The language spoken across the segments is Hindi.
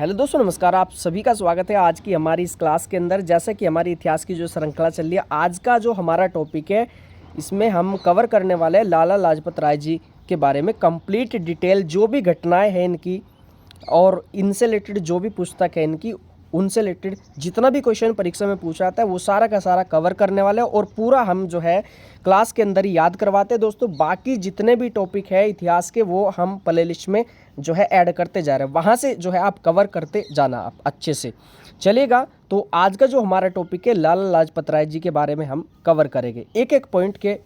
हेलो दोस्तों, नमस्कार। आप सभी का स्वागत है आज की हमारी इस क्लास के अंदर। जैसे कि हमारी इतिहास की जो श्रृंखला चल रही है, आज का जो हमारा टॉपिक है इसमें हम कवर करने वाले हैं लाला लाजपत राय जी के बारे में कंप्लीट डिटेल, जो भी घटनाएं हैं इनकी और इनसे रिलेटेड जो भी पुस्तक है इनकी, उनसे रिलेटेड जितना भी क्वेश्चन परीक्षा में पूछा जाता है वो सारा का सारा कवर करने वाले हैं और पूरा हम जो है क्लास के अंदर ही याद करवाते हैं दोस्तों। बाकी जितने भी टॉपिक है इतिहास के वो हम प्ले लिस्ट में जो है ऐड करते जा रहे हैं, वहाँ से जो है आप कवर करते जाना आप अच्छे से चलेगा। तो आज का जो हमारा टॉपिक है लाला लाजपत राय जी के बारे में हम कवर करेंगे, एक एक पॉइंट के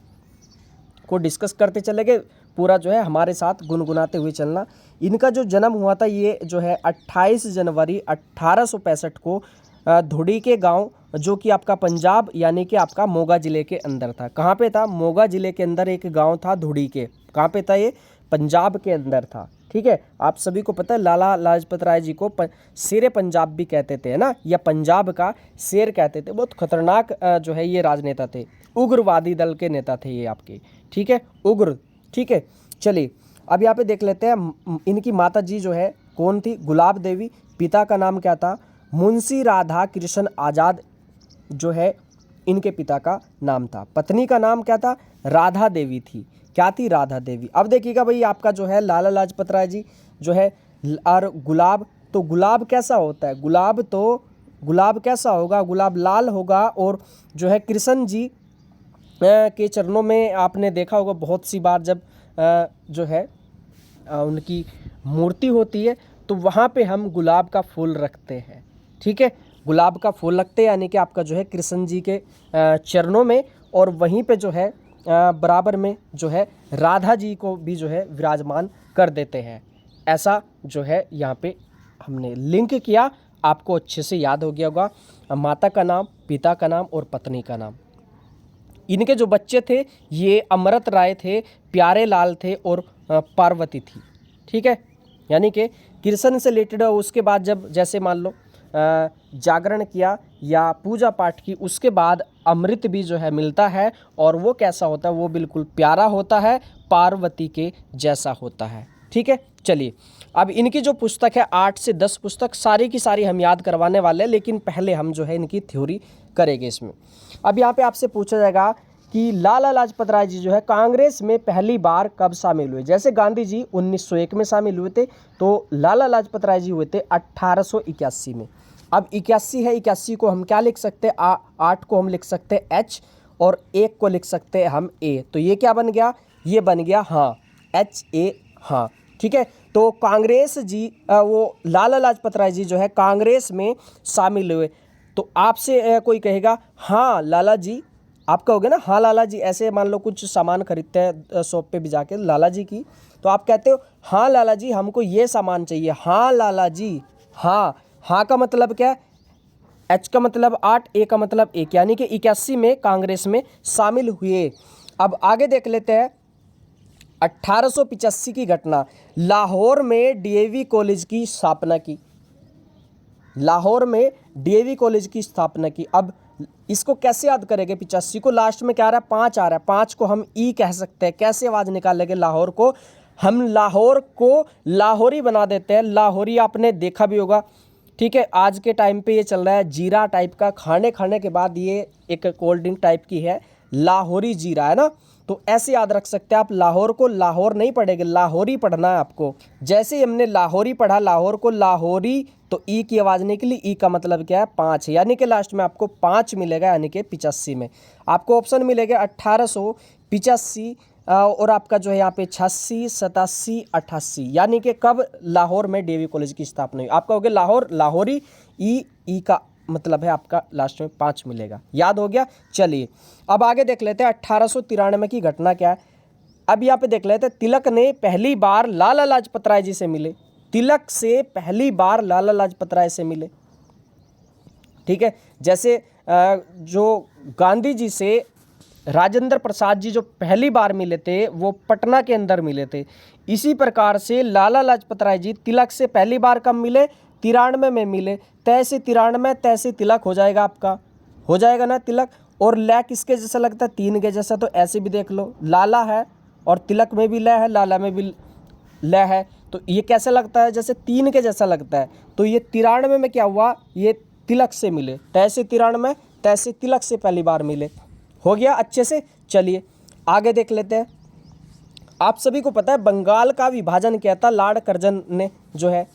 को डिस्कस करते चलेंगे। पूरा जो है हमारे साथ गुनगुनाते हुए चलना। इनका जो जन्म हुआ था ये जो है 28 जनवरी 1865 को धुड़ी के गांव, जो कि आपका पंजाब यानी कि आपका मोगा ज़िले के अंदर था। कहाँ पे था? मोगा ज़िले के अंदर एक गांव था धुड़ी के। कहाँ पे था ये? पंजाब के अंदर था। ठीक है, आप सभी को पता है लाला लाजपत राय जी को शेर पंजाब भी कहते थे, है ना, या पंजाब का शेर कहते थे। बहुत खतरनाक जो है ये राजनेता थे, उग्रवादी दल के नेता थे ये आपके। ठीक है, उग्र। ठीक है, चलिए अब यहाँ पे देख लेते हैं इनकी माता जी जो है कौन थी? गुलाब देवी। पिता का नाम क्या था? मुंशी राधा कृष्ण आज़ाद जो है इनके पिता का नाम था। पत्नी का नाम क्या था? राधा देवी थी। क्या थी? राधा देवी। अब देखिएगा भाई, आपका जो है लाला लाजपत राय जी जो है, और गुलाब, तो गुलाब कैसा होता है? गुलाब कैसा होगा? गुलाब लाल होगा। और जो है कृष्ण जी के चरणों में आपने देखा होगा बहुत सी बार, जब जो है उनकी मूर्ति होती है तो वहाँ पे हम गुलाब का फूल रखते हैं। ठीक है, गुलाब का फूल रखते हैं यानी कि आपका जो है कृष्ण जी के चरणों में, और वहीं पे जो है बराबर में जो है राधा जी को भी जो है विराजमान कर देते हैं। ऐसा जो है यहाँ पे हमने लिंक किया, आपको अच्छे से याद हो गया होगा। माता का नाम, पिता का नाम और पत्नी का नाम। इनके जो बच्चे थे ये अमृत राय थे, प्यारे लाल थे और पार्वती थी। ठीक है, यानी कि कृष्ण से रिलेटेड। उसके बाद जब जैसे मान लो जागरण किया या पूजा पाठ की, उसके बाद अमृत भी जो है मिलता है, और वो कैसा होता है? वो बिल्कुल प्यारा होता है, पार्वती के जैसा होता है। ठीक है, चलिए अब इनकी जो पुस्तक है 8 से 10 पुस्तक सारी की सारी हम याद करवाने वाले हैं, लेकिन पहले हम जो है इनकी थ्योरी करेंगे इसमें। अब यहाँ पे आपसे पूछा जाएगा कि लाला लाजपत राय जी जो है कांग्रेस में पहली बार कब शामिल हुए? जैसे गांधी जी 1901 में शामिल हुए थे, तो लाला लाजपत राय जी हुए थे 1881 में। अब 81 है, 81 को हम क्या लिख सकते हैं? 8 को हम लिख सकते हैं H, और 1 को लिख सकते हैं हम A। तो ये क्या बन गया? ये बन गया हाँ, HA, हाँ। ठीक है, तो कांग्रेस जी वो लाला लाजपत राय जी जो है कांग्रेस में शामिल हुए। तो आपसे कोई कहेगा हाँ लाला जी, आप कहोगे ना हाँ लाला जी, ऐसे मान लो कुछ सामान खरीदते हैं शॉप पे भी जाके लाला जी की, तो आप कहते हो हाँ लाला जी हमको ये सामान चाहिए। हाँ लाला जी, हाँ। हाँ का मतलब क्या है? H का मतलब 8, A का मतलब 1, यानी कि 81 में कांग्रेस में शामिल हुए। अब आगे देख लेते हैं 1885 की घटना। लाहौर में डीएवी कॉलेज की स्थापना की। लाहौर में डीएवी कॉलेज की स्थापना की। अब इसको कैसे याद करेंगे? 85 को लास्ट में क्या आ रहा है? 5 आ रहा है। 5 को हम ई कह सकते हैं। कैसे आवाज़ निकालेंगे? लाहौर को हम लाहौर को लाहौरी बना देते हैं। लाहौरी आपने देखा भी होगा। ठीक है, आज के टाइम पे ये चल रहा है जीरा टाइप का, खाने के बाद ये एक कोल्ड ड्रिंक टाइप की है, लाहौरी जीरा, है ना। तो ऐसे याद रख सकते हैं आप, लाहौर को लाहौर नहीं पढ़ेंगे, लाहौरी पढ़ना है आपको। जैसे ही हमने लाहौरी पढ़ा, लाहौर को लाहौरी, तो ई की आवाज़ निकली। ई का मतलब क्या है? 5, यानी कि लास्ट में आपको 5 मिलेगा, यानी कि 85 में आपको ऑप्शन मिलेगा 1885 और आपका जो है यहाँ पे 86, 87, 88, यानी कि कब लाहौर में डीएवी कॉलेज की स्थापना हुई। आप कहोगे लाहौर लाहौरी, ई का मतलब है आपका लास्ट में 5 मिलेगा। याद हो गया? चलिए अब आगे देख लेते हैं 1893 की घटना क्या है। अब यहाँ पे देख लेते हैं, तिलक ने पहली बार लाला लाजपत राय जी से मिले। तिलक से पहली बार लाला लाजपत राय से मिले। ठीक है, जैसे जो गांधी जी से राजेंद्र प्रसाद जी जो पहली बार मिले थे वो पटना के अंदर मिले थे, इसी प्रकार से लाला लाजपत राय जी तिलक से पहली बार कब मिले? 93 में मिले। तैसे 93 तैसे तिलक हो जाएगा आपका, हो जाएगा ना तिलक। और लय किसके जैसा लगता है? 3 के जैसा। तो ऐसे भी देख लो, लाला है और तिलक में भी लय है, लाला में भी लय है, तो ये कैसे लगता है, जैसे 3 के जैसा लगता है। तो ये 93 में क्या हुआ, ये तिलक से मिले, तैसे 93 तैसे तिलक से पहली बार मिले। हो गया अच्छे से। चलिए आगे देख लेते हैं। आप सभी को पता है बंगाल का विभाजन किया था लॉर्ड कर्जन ने जो है,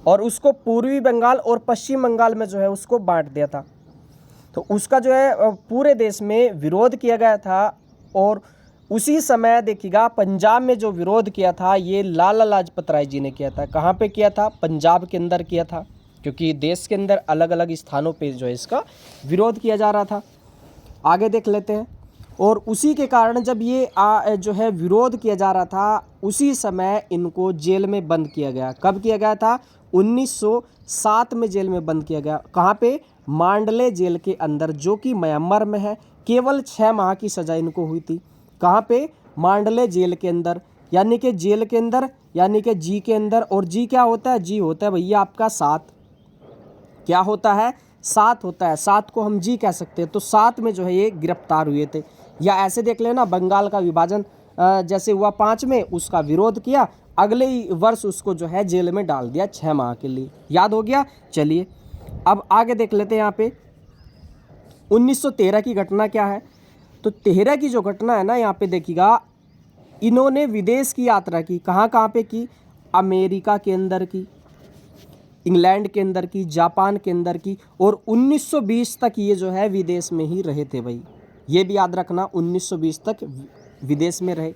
और उसको पूर्वी बंगाल और पश्चिम बंगाल में जो है उसको बांट दिया था। तो उसका जो है पूरे देश में विरोध किया गया था। और उसी समय देखिएगा पंजाब में जो विरोध किया था ये लाला लाजपत राय जी ने किया था। कहाँ पे किया था, पंजाब के अंदर किया था, क्योंकि देश के अंदर अलग अलग स्थानों पे जो है इसका विरोध किया जा रहा था। आगे देख लेते हैं। और उसी के कारण जब ये जो है विरोध किया जा रहा था, उसी समय इनको जेल में बंद किया गया। कब किया गया था, 1907 में जेल में बंद किया गया। कहाँ पे, मांडले जेल के अंदर, जो कि म्यांमार में है। केवल 6 माह की सज़ा इनको हुई थी। कहाँ पे, मांडले जेल के अंदर, यानी कि जेल के अंदर, यानी कि जी के अंदर। और जी क्या होता है, जी होता है भैया आपका 7। क्या होता है, 7 होता है। 7 को हम जी कह सकते हैं। तो 7 में जो है ये गिरफ्तार हुए थे। या ऐसे देख लेना, बंगाल का विभाजन जैसे हुआ 5 में, उसका विरोध किया, अगले ही वर्ष उसको जो है जेल में डाल दिया 6 माह के लिए। याद हो गया। चलिए अब आगे देख लेते हैं। यहाँ पे 1913 की घटना क्या है। तो 13 की जो घटना है ना, यहाँ पे देखिएगा, इन्होंने विदेश की यात्रा की। कहाँ कहाँ पे की, अमेरिका के अंदर की, इंग्लैंड के अंदर की, जापान के अंदर की। और 1920 तक ये जो है विदेश में ही रहे थे भाई, ये भी याद रखना, 1920 तक विदेश में रहे।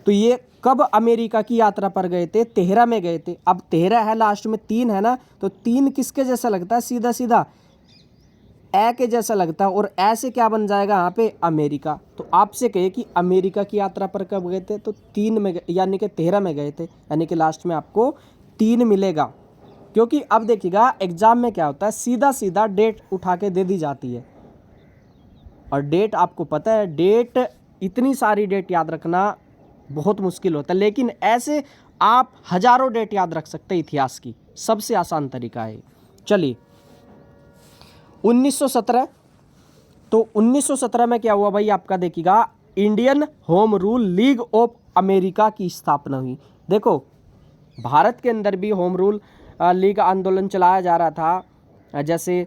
तो ये कब अमेरिका की यात्रा पर गए थे, 13 में गए थे। अब 13 है, लास्ट में 3 है ना, तो 3 किसके जैसा लगता है, सीधा सीधा ए के जैसा लगता है। और ऐसे क्या बन जाएगा यहाँ पे, अमेरिका। तो आपसे कहे कि अमेरिका की यात्रा पर कब गए थे, तो 3 में, यानी कि 13 में गए थे, यानी कि लास्ट में आपको 3 मिलेगा। क्योंकि अब देखिएगा एग्जाम में क्या होता है, सीधा सीधा डेट उठा के दे दी जाती है। और डेट आपको पता है, डेट, इतनी सारी डेट याद रखना बहुत मुश्किल होता है। लेकिन ऐसे आप हजारों डेट याद रख सकते हैं इतिहास की, सबसे आसान तरीका है। चलिए 1917। तो 1917 में क्या हुआ भाई आपका, देखिएगा Indian home rule league of America की स्थापना हुई। देखो भारत के अंदर भी होम रूल लीग आंदोलन चलाया जा रहा था, जैसे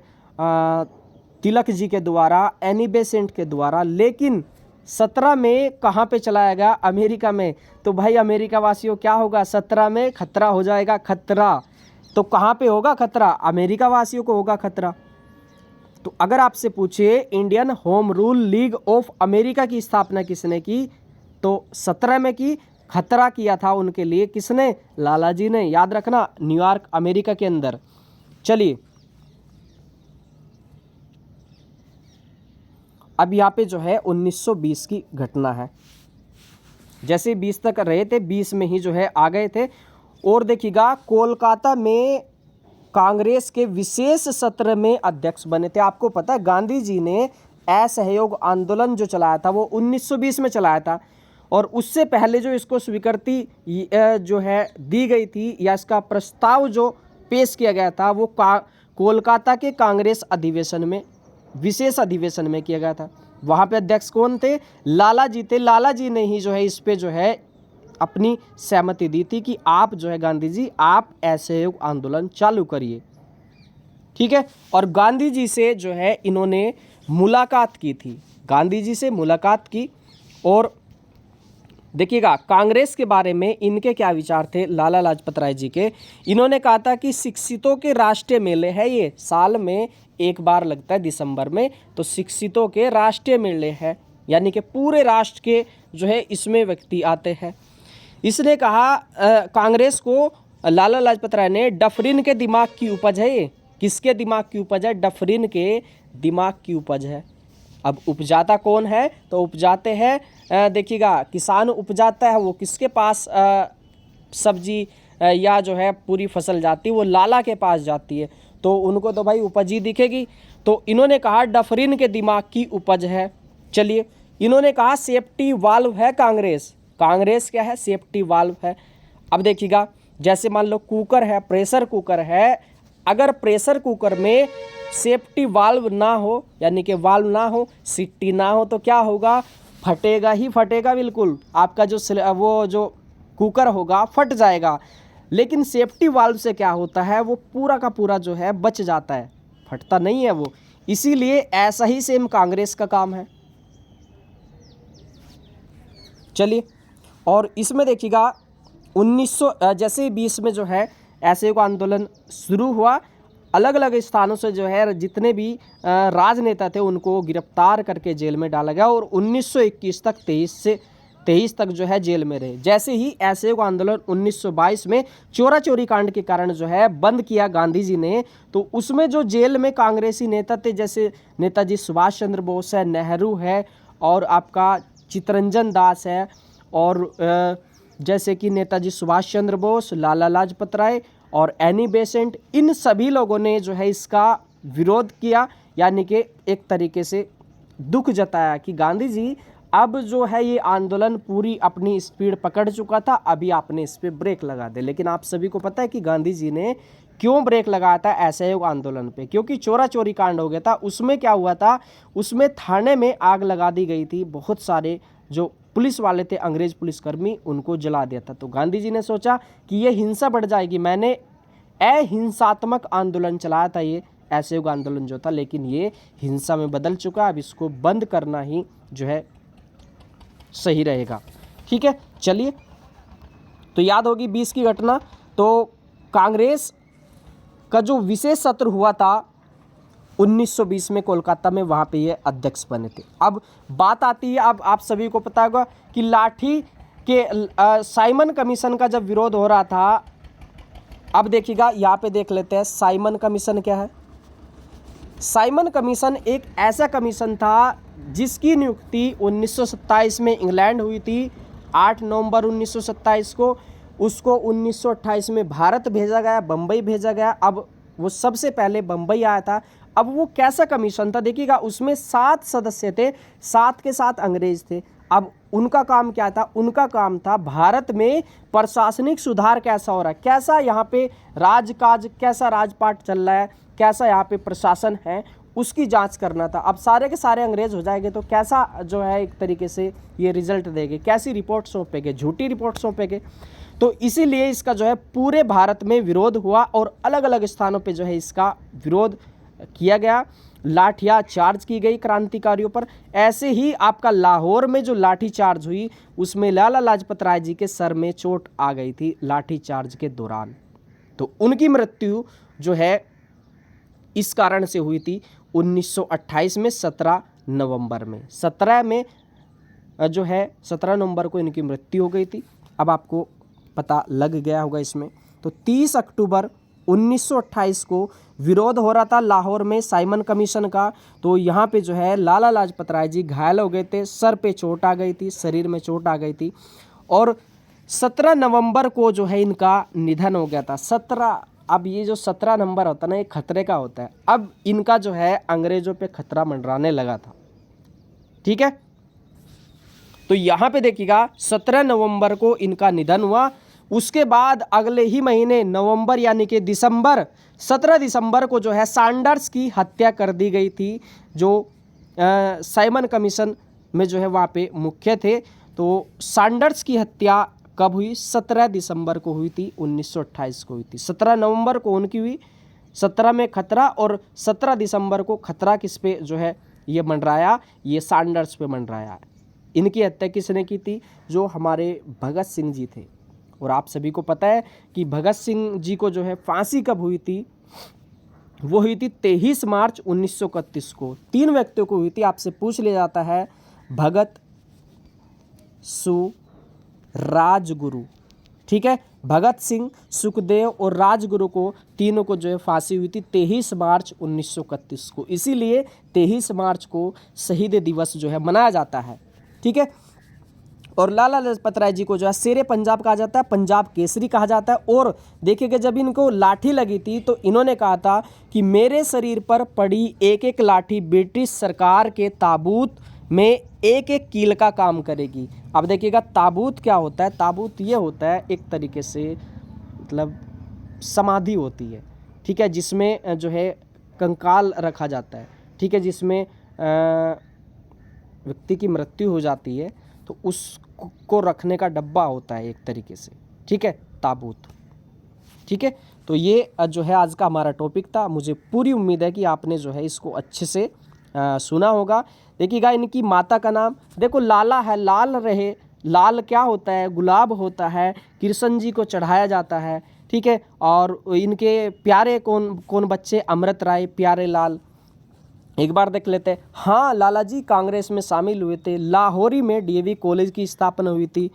तिलक जी के द्वारा, एनी बेसेंट के द्वारा। लेकिन 17 में कहाँ पे चलाया गया, अमेरिका में। तो भाई अमेरिका वासियों क्या होगा, 17 में खतरा हो जाएगा, खतरा। तो कहाँ पे होगा खतरा, अमेरिका वासियों को होगा खतरा। तो अगर आपसे पूछे Indian home rule league of America की स्थापना किसने की, तो 17 में की। खतरा किया था उनके लिए किसने, लाला जी ने। याद रखना, न्यूयॉर्क अमेरिका के अंदर। चलिए अब यहाँ पे जो है 1920 की घटना है। जैसे 20 तक रहे थे, 20 में ही जो है आ गए थे। और देखिएगा कोलकाता में कांग्रेस के विशेष सत्र में अध्यक्ष बने थे। आपको पता है गांधी जी ने असहयोग आंदोलन जो चलाया था वो 1920 में चलाया था। और उससे पहले जो इसको स्वीकृति जो है दी गई थी, या इसका प्रस्ताव जो पेश किया गया था, वो कोलकाता के कांग्रेस अधिवेशन में, विशेष अधिवेशन में किया गया था। वहाँ पे अध्यक्ष कौन थे, लाला जी थे। लाला जी ने ही जो है इस पे जो है अपनी सहमति दी थी कि आप जो है गांधी जी, आप असहयोग आंदोलन चालू करिए। ठीक है। और गांधी जी से जो है इन्होंने मुलाकात की थी, गांधी जी से मुलाकात की। और देखिएगा कांग्रेस के बारे में इनके क्या विचार थे, लाला लाजपत राय जी के। इन्होंने कहा था कि शिक्षितों के राष्ट्रीय मेले है, ये साल में एक बार लगता है दिसंबर में। तो शिक्षितों के राष्ट्रीय मेले हैं, यानी कि पूरे राष्ट्र के जो है इसमें व्यक्ति आते हैं। इसने कहा कांग्रेस को, लाला लाजपत राय ने, डफरिन के दिमाग की उपज है ये। किसके दिमाग की उपज है, डफरिन के दिमाग की उपज है। अब उपजाता कौन है, तो उपजाते हैं देखिएगा किसान उपजाता है, वो किसके पास सब्जी या जो है पूरी फसल जाती है, वो लाला के पास जाती है। तो उनको तो भाई उपज ही दिखेगी। तो इन्होंने कहा डफरिन के दिमाग की उपज है। चलिए इन्होंने कहा सेफ्टी वाल्व है कांग्रेस। कांग्रेस क्या है, सेफ्टी वाल्व है। अब देखिएगा जैसे मान लो कुकर है, प्रेशर कुकर है, अगर प्रेशर कुकर में सेफ्टी वाल्व ना हो, यानी कि वाल्व ना हो, सीटी ना हो, तो क्या होगा, फटेगा ही फटेगा बिल्कुल। आपका जो वो जो कुकर होगा फट जाएगा, लेकिन सेफ्टी वाल्व से क्या होता है, वो पूरा का पूरा जो है बच जाता है, फटता नहीं है वो। इसीलिए ऐसा ही सेम कांग्रेस का काम है। चलिए, और इसमें देखिएगा 1900 जैसे 20 में जो है असहयोग आंदोलन शुरू हुआ, अलग अलग स्थानों से जो है जितने भी राजनेता थे उनको गिरफ्तार करके जेल में डाला गया, और 1921 तक 23 तक जो है जेल में रहे। जैसे ही असहयोग आंदोलन 1922 में चोरा चोरी कांड के कारण जो है बंद किया गांधी जी ने, तो उसमें जो जेल में कांग्रेसी नेता थे, जैसे नेताजी सुभाष चंद्र बोस है, नेहरू है, और आपका चित्तरंजन दास है, और जैसे कि नेताजी सुभाष चंद्र बोस, लाला लाजपत राय और एनी बेसेंट, इन सभी लोगों ने जो है इसका विरोध किया, यानी कि एक तरीके से दुख जताया कि गांधी जी अब जो है ये आंदोलन पूरी अपनी स्पीड पकड़ चुका था, अभी आपने इस पर ब्रेक लगा दे। लेकिन आप सभी को पता है कि गांधी जी ने क्यों ब्रेक लगाया था असहयोग आंदोलन पे, क्योंकि चोरा चोरी कांड हो गया था। उसमें क्या हुआ था, उसमें थाने में आग लगा दी गई थी, बहुत सारे जो पुलिस वाले थे, अंग्रेज पुलिसकर्मी, उनको जला दिया था। तो गांधी जी ने सोचा कि ये हिंसा बढ़ जाएगी, मैंने अहिंसात्मक आंदोलन चलाया था, ये असहयोग आंदोलन जो था, लेकिन ये हिंसा में बदल चुका, अब इसको बंद करना ही जो है सही रहेगा। ठीक है, चलिए, तो याद होगी 20 की घटना। तो कांग्रेस का जो विशेष सत्र हुआ था 1920 में कोलकाता में, वहाँ पे ये अध्यक्ष बने थे। अब बात आती है, अब आप सभी को पता होगा कि लाठी के साइमन कमीशन का जब विरोध हो रहा था, अब देखिएगा यहाँ पे देख लेते हैं साइमन कमीशन क्या है। साइमन कमीशन एक ऐसा कमीशन था जिसकी नियुक्ति 1927 में इंग्लैंड हुई थी, 8 नवंबर 1927 को। उसको 1928 में भारत भेजा गया, बम्बई भेजा गया। अब वो सबसे पहले बम्बई आया था। अब वो कैसा कमीशन था देखिएगा, उसमें 7 सदस्य थे, 7 के 7 अंग्रेज थे। अब उनका काम क्या था, उनका काम था भारत में प्रशासनिक सुधार कैसा हो रहा है, कैसा यहाँ पे राजकाज, कैसा राजपाट चल रहा है, कैसा यहाँ पे प्रशासन है, उसकी जांच करना था। अब सारे के सारे अंग्रेज हो जाएंगे तो कैसा जो है एक तरीके से ये रिजल्ट देंगे, कैसी रिपोर्ट सौंपेंगे, झूठी रिपोर्ट सौंपेंगे। तो इसीलिए इसका जो है पूरे भारत में विरोध हुआ और अलग अलग स्थानों पे जो है इसका विरोध किया गया, लाठियाँ चार्ज की गई क्रांतिकारियों पर। ऐसे ही आपका लाहौर में जो लाठी चार्ज हुई, उसमें लाला लाजपत राय जी के सर में चोट आ गई थी लाठी चार्ज के दौरान, तो उनकी मृत्यु जो है इस कारण से हुई थी 1928 में 17 नवंबर में। 17 में जो है 17 नवंबर को इनकी मृत्यु हो गई थी। अब आपको पता लग गया होगा इसमें। तो 30 अक्टूबर 1928 को विरोध हो रहा था लाहौर में साइमन कमीशन का। तो यहाँ पे जो है लाला लाजपत राय जी घायल हो गए थे, सर पे चोट आ गई थी, शरीर में चोट आ गई थी, और 17 नवंबर को जो है इनका निधन हो गया था। 17, अब ये जो 17 नंबर होता है ना, ये खतरे का होता है। अब इनका जो है अंग्रेजों पे खतरा मंडराने लगा था। ठीक है, तो यहाँ पे देखिएगा 17 नवंबर को इनका निधन हुआ। उसके बाद अगले ही महीने नवंबर यानी कि दिसंबर, 17 दिसंबर को जो है सैंडर्स की हत्या कर दी गई थी, जो साइमन कमीशन में जो है वहाँ पे मुख्य थे। तो सैंडर्स की हत्या कब हुई? 17 दिसंबर को हुई थी, 1928 को हुई थी। 17 नवंबर को उनकी हुई, 17 में खतरा, और 17 दिसंबर को खतरा किस पे जो है ये मंडराया, ये सैंडर्स पे मंडराया। इनकी हत्या किसने की थी? जो हमारे भगत सिंह जी थे। और आप सभी को पता है कि भगत सिंह जी को जो है फांसी कब हुई थी? वो हुई थी 23 मार्च 1931 को। 3 व्यक्तियों को हुई थी। आपसे पूछ लिया जाता है भगत, सु, राजगुरु। ठीक है, भगत सिंह, सुखदेव और राजगुरु को, तीनों को जो है फांसी हुई थी 23 मार्च 1931 को। इसीलिए 23 मार्च को शहीद दिवस जो है मनाया जाता है। ठीक है, और लाला लाजपत राय जी को जो है शेरे पंजाब कहा जाता है, पंजाब केसरी कहा जाता है। और देखिएगा जब इनको लाठी लगी थी तो इन्होंने कहा था कि मेरे शरीर पर पड़ी एक एक लाठी ब्रिटिश सरकार के ताबूत में एक एक कील का काम करेगी। अब देखिएगा ताबूत क्या होता है? ताबूत ये होता है एक तरीके से मतलब समाधि होती है, ठीक है, जिसमें जो है कंकाल रखा जाता है, ठीक है, जिसमें व्यक्ति की मृत्यु हो जाती है तो उस को रखने का डब्बा होता है एक तरीके से, ठीक है, ताबूत, ठीक है। तो ये जो है आज का हमारा टॉपिक था। मुझे पूरी उम्मीद है कि आपने जो है इसको अच्छे से सुना होगा। देखिएगा, इनकी माता का नाम देखो लाला है, लाल रहे, लाल क्या होता है, गुलाब होता है, कृष्ण जी को चढ़ाया जाता है, ठीक है। और इनके प्यारे कौन बच्चे, अमृत राय, प्यारे लाल। एक बार देख लेते हैं। हाँ, लाला जी कांग्रेस में शामिल हुए थे, लाहौरी में डीएवी कॉलेज की स्थापना हुई थी,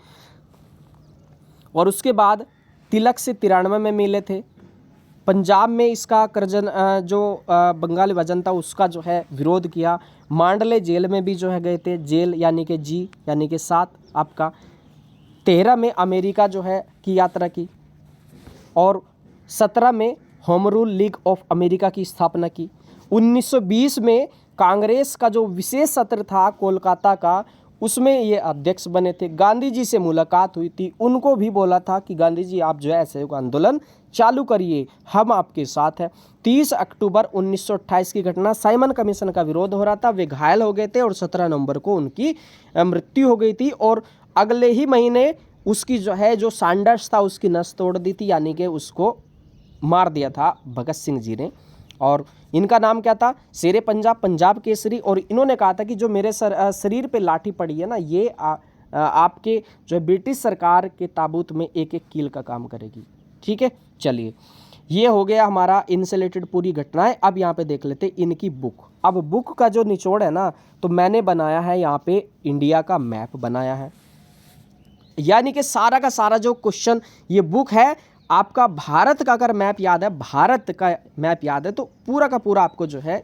और उसके बाद तिलक से 93 में मिले थे। पंजाब में इसका करजन जो बंगाली वजन था उसका जो है विरोध किया। मांडले जेल में भी जो है गए थे, जेल यानी कि जी यानी कि 7 आपका। 13 में अमेरिका जो है की यात्रा की, और 17 में home rule league of America की स्थापना की। 1920 में कांग्रेस का जो विशेष सत्र था कोलकाता का, उसमें ये अध्यक्ष बने थे। गांधी जी से मुलाकात हुई थी, उनको भी बोला था कि गांधी जी आप जो है असहयोग आंदोलन चालू करिए, हम आपके साथ हैं। 30 अक्टूबर 1928 की घटना, साइमन कमीशन का विरोध हो रहा था, वे घायल हो गए थे और 17 नवंबर को उनकी मृत्यु हो गई थी। और अगले ही महीने उसकी जो है जो सैंडर्स था उसकी नस तोड़ दी थी, यानी कि उसको मार दिया था भगत सिंह जी ने। और इनका नाम क्या था, शेरे पंजाब, पंजाब केसरी। और इन्होंने कहा था कि जो मेरे शरीर पे लाठी पड़ी है ना, ये आपके जो ब्रिटिश सरकार के ताबूत में एक एक कील का काम करेगी, ठीक है। चलिए, ये हो गया हमारा इनसे रिलेटेड पूरी घटनाएं। अब यहाँ पे देख लेते इनकी बुक। अब बुक का जो निचोड़ है ना, तो मैंने बनाया है यहाँ पे इंडिया का मैप बनाया है, यानी कि सारा का सारा जो क्वेश्चन, ये बुक है आपका भारत का अगर मैप याद है, भारत का मैप याद है तो पूरा का पूरा आपको जो है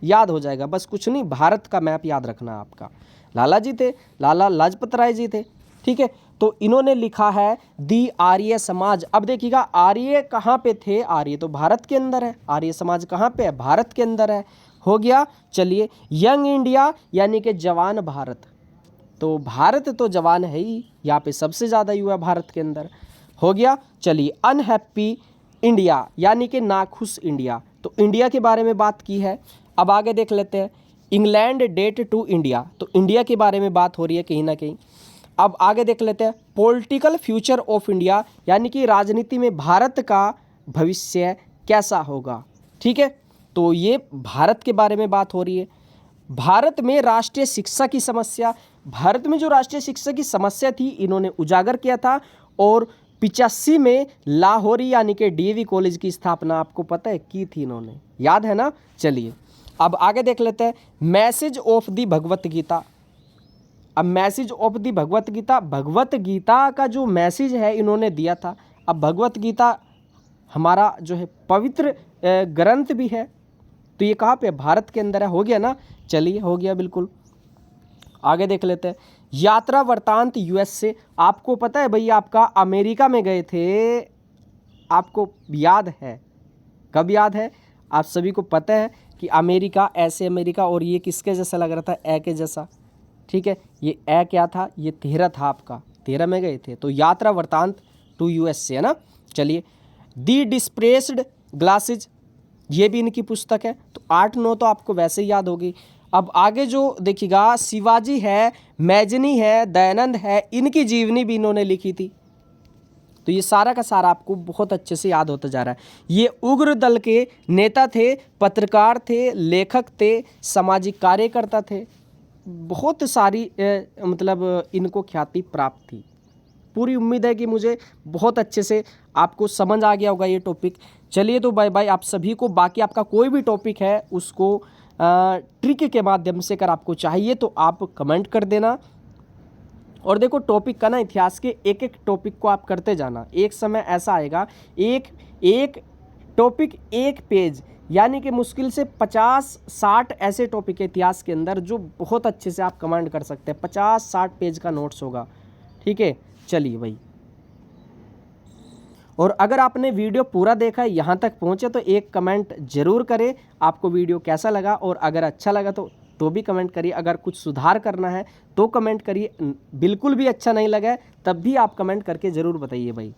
याद हो जाएगा। बस कुछ नहीं, भारत का मैप याद रखना आपका। लाला जी थे, लाला लाजपत राय जी थे, ठीक है। तो इन्होंने लिखा है दी आर्य समाज। अब देखिएगा, आर्य कहाँ पे थे, आर्य तो भारत के अंदर है, आर्य समाज कहाँ पे है, भारत के अंदर है, हो गया। चलिए, यंग इंडिया यानी कि जवान भारत, तो भारत तो जवान है ही, यहाँ पे सबसे ज़्यादा युवा भारत के अंदर, हो गया। चलिए, अनहैप्पी इंडिया यानी कि नाखुश इंडिया, तो इंडिया के बारे में बात की है। अब आगे देख लेते हैं, इंग्लैंड डेट टू इंडिया, तो इंडिया के बारे में बात हो रही है कहीं ना कहीं। अब आगे देख लेते हैं, पॉलिटिकल फ्यूचर ऑफ इंडिया, यानी कि राजनीति में भारत का भविष्य कैसा होगा, ठीक है। तो ये भारत के बारे में बात हो रही है। भारत में राष्ट्रीय शिक्षा की समस्या, भारत में जो राष्ट्रीय शिक्षा की समस्या थी इन्होंने उजागर किया था। और 85 में लाहौरी यानी कि डीएवी कॉलेज की स्थापना आपको पता है की थी इन्होंने, याद है ना। चलिए, अब आगे देख लेते हैं, message of the Bhagavad Gita. अब message of the Bhagavad Gita, Bhagavad Gita का जो मैसेज है इन्होंने दिया था। अब भगवत गीता हमारा जो है पवित्र ग्रंथ भी है, तो ये कहाँ पे, भारत के अंदर है, हो गया ना। चलिए, हो गया बिल्कुल। आगे देख लेते हैं, यात्रा वृत्तांत यूएस से। आपको पता है भैया, आपका अमेरिका में गए थे, आपको याद है, कब याद है, आप सभी को पता है कि अमेरिका, ऐसे अमेरिका, और ये किसके जैसा लग रहा था, ए के जैसा, ठीक है। ये ए क्या था, ये 13 था आपका, 13 में गए थे। तो यात्रा वृत्तांत टू यूएस से, है ना। चलिए, दी डिस्प्रेस्ड ग्लासेज, ये भी इनकी पुस्तक है। तो 8-9 तो आपको वैसे ही याद होगी। अब आगे जो देखिएगा, शिवाजी है, मैजनी है, दयानंद है, इनकी जीवनी भी इन्होंने लिखी थी। तो ये सारा का सारा आपको बहुत अच्छे से याद होता जा रहा है। ये उग्र दल के नेता थे, पत्रकार थे, लेखक थे, सामाजिक कार्यकर्ता थे, बहुत सारी मतलब इनको ख्याति प्राप्त थी। पूरी उम्मीद है कि मुझे बहुत अच्छे से आपको समझ आ गया होगा ये टॉपिक। चलिए, तो बाय बाय आप सभी को। बाकी आपका कोई भी टॉपिक है उसको ट्रिक के माध्यम से अगर आपको चाहिए तो आप कमेंट कर देना। और देखो, टॉपिक का ना, इतिहास के एक एक टॉपिक को आप करते जाना। एक समय ऐसा आएगा, एक टॉपिक एक पेज, यानी कि मुश्किल से 50-60 ऐसे टॉपिक है इतिहास के अंदर जो बहुत अच्छे से आप कमेंट कर सकते हैं। 50-60 पेज का नोट्स होगा, ठीक है। चलिए भाई, और अगर आपने वीडियो पूरा देखा है, यहाँ तक पहुँचे, तो एक कमेंट जरूर करें आपको वीडियो कैसा लगा। और अगर अच्छा लगा तो भी कमेंट करिए। अगर कुछ सुधार करना है तो कमेंट करिए। बिल्कुल भी अच्छा नहीं लगा है तब भी आप कमेंट करके ज़रूर बताइए भाई।